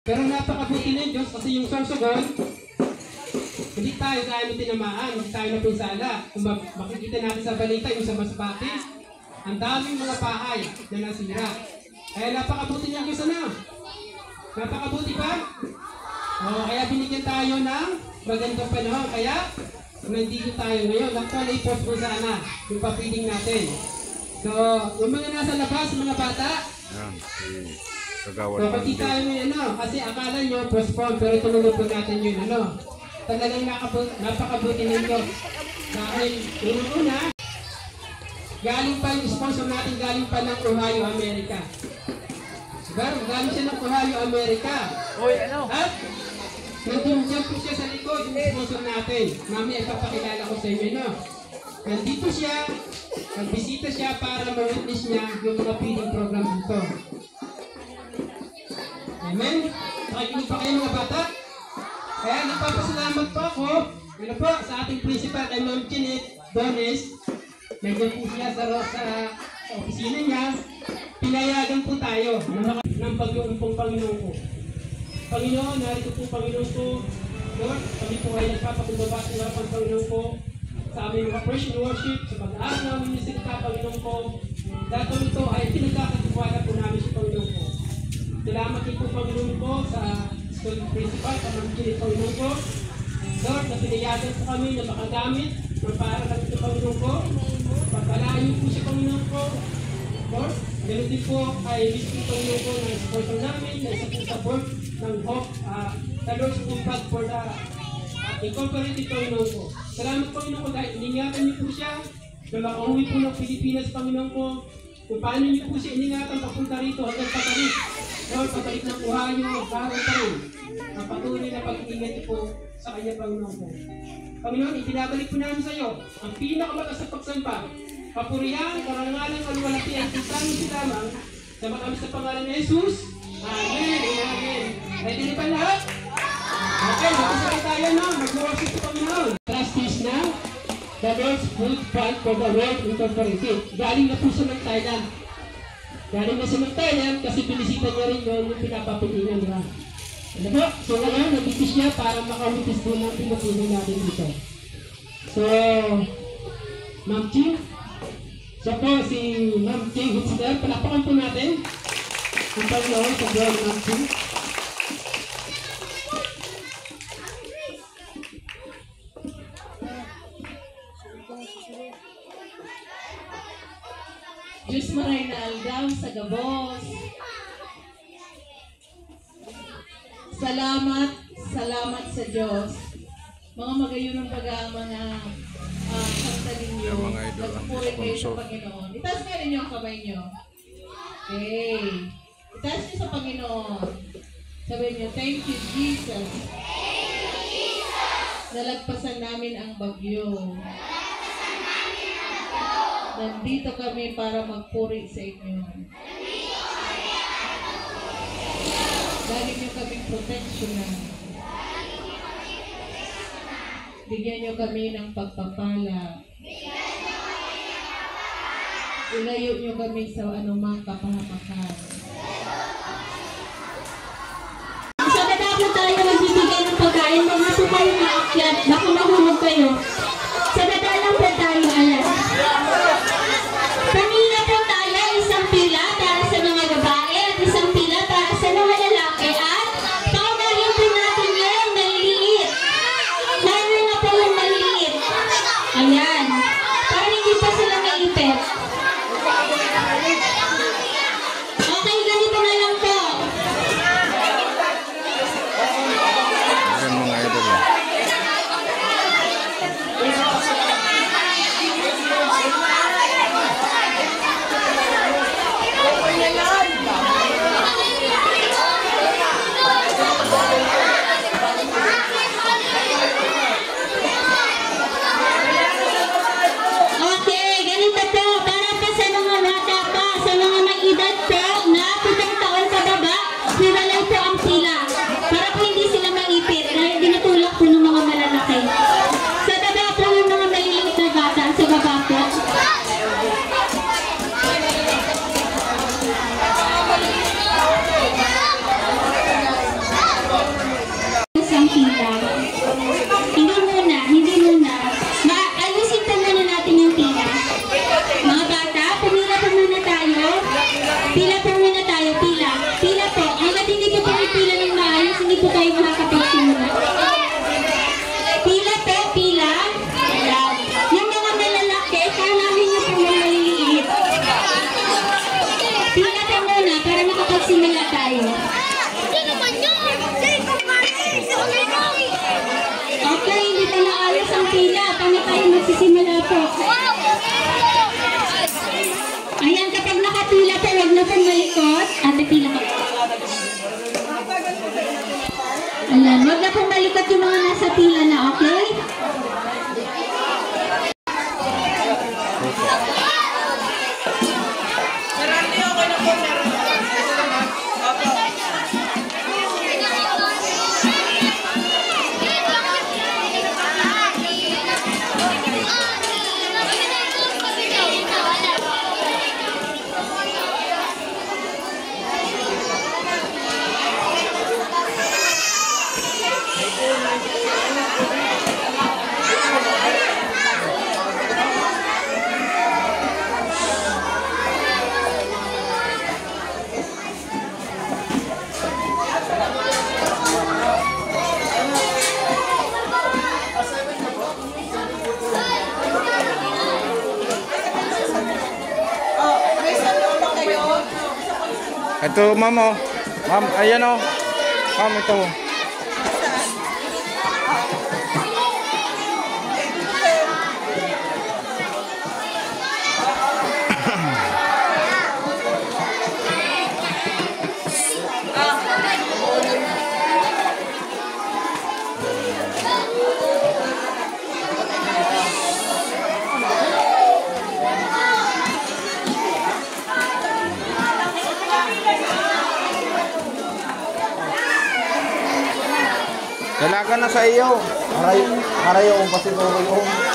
Pero napakabuti ng Diyos kasi yung sorsogon, hindi tayo tinamaan, hindi tayo napinsala. Kung makikita natin sa balita yung sa Masbate, ang daming mga bahay na nasira. Kaya napakabuti ng Diyos Napakabuti ba? Kaya binigyan tayo ng magandang panahon. Kaya nandito tayo ngayon. Actually, post po sana yung papiling natin. So, yung mga nasa labas, mga bata, pati tayo ngayon, kasi akala nyo, postpone, pero tulunod po natin yun, Talagang napakabuti ninyo. Dahil, una, galing pa yung sponsor natin, galing pa ng Ohio, America. Diba? Galing siya ng Ohio, America. At, nandun po siya sa likod, yung sponsor natin. Mamaya ipapakilala ko sa inyo, Nandito siya, nagbisita siya para ma-witness niya yung mga feeding program dito. Amen? Nakikinig pa kayo mga bata? Kaya nagpapasalamat po ako sa ating principal kay Ma'am Jeanette Dones. Nandiyan po siya sa opisina niya. Pinayagan po tayo ng pag-uumpong Panginoon ko. Panginoon, narito po Panginoon ko. Lord, kami po ay nagpapakumbaba sa harapan Panginoon ko. Sa aming mga praise and worship, sa pag-aaral namin yung salita, Panginoon ko. Dahil kami ito ay pinagkakatiwala po namin sa Panginoon ko. Salamat din po, Panginoon ko, sa school principal, pamangkin ng Panginoon ko. Lord, na pinayagan po kami na makagamit ng paaralan ito, Panginoon ko. Pagpalayo po siya, Panginoon ko. Lord, ganoon din po ay mismo, Panginoon ko, na sponsor namin, na isa po sa board ng Hope, the Lord's Impact for the Incorporated, Panginoon ko. Salamat, Panginoon ko, dahil iningatan niyo po siya na makauwi po ng Pilipinas, Panginoon ko. Kung paano niyo po siya iningatan papunta rito hanggang patalit. Lord, patalit ng Ohio, araw pa rin. Ang patuloy na pag-iingat niyo po sa kanya, Panginoon ko. Panginoon, itinabalik po namin sa iyo ang pinakamataas na pagsamba. Papurihan, karangalan, kaluwalhatian, isang lamang sa matamis na pangalan ni Jesus. Amen. Amen. Ready na ba lahat? Okay, mag-usay tayo mag-worship sa Panginoon. Trustees na, the Lord's Food Fund for the World Incorporated. Galing na po siya ng Thailand. Galing na siya ng Thailand kasi pinisita niya rin yung pinapapilihan niya. Ano po? So ngayon, nagtitis niya para makawitis po ng pinapili natin dito. So, Ma'am Ching, siya po si Ma'am Ching Hitster. Palakpakan po natin. Ang Panginoon sa buwan ng Ma'am Ching. Diyos maray na aldaw sa gabos. Salamat sa Diyos. Mga magayon ng mga kanta ninyo. Nagpupuri kayo sa Panginoon. Itaas nga ninyo ang kamay nyo. Okay. Itaas nyo sa Panginoon. Sabihin nyo, thank you, Jesus. Nalagpasan namin ang bagyo. Nandito kami para magpuri sa inyo. Lagi nyo kaming proteksyonan. Bigyan nyo kami ng pagpapala. Ilayo nyo kami sa anumang kapahamakan. Sa dadako tayo nagbibigay ng pagkain, mga tukay na akyat, baka mahulog kayo. Sa dadalang po tayo alas. Kanina po tayo, isang pila para sa mga babae at isang pila para sa mga lalaki at paunahin po natin yung maliliit. Lalo na po yung maliliit. Ayan. Para hindi pa sila maipit. Okay, ganito na lang po. Ayan mga idol. Simula po. Ayan, kapag nakapila po, huwag na pong malikot. Ate, pila ka. Ayan, huwag na pong malikot yung mga nasa pila na, okay? Ito, ma'am, oh. Ma'am, ayan, oh. Ma'am, ito. Dalaga na sa iyo. Harayo kung pasiguro yun.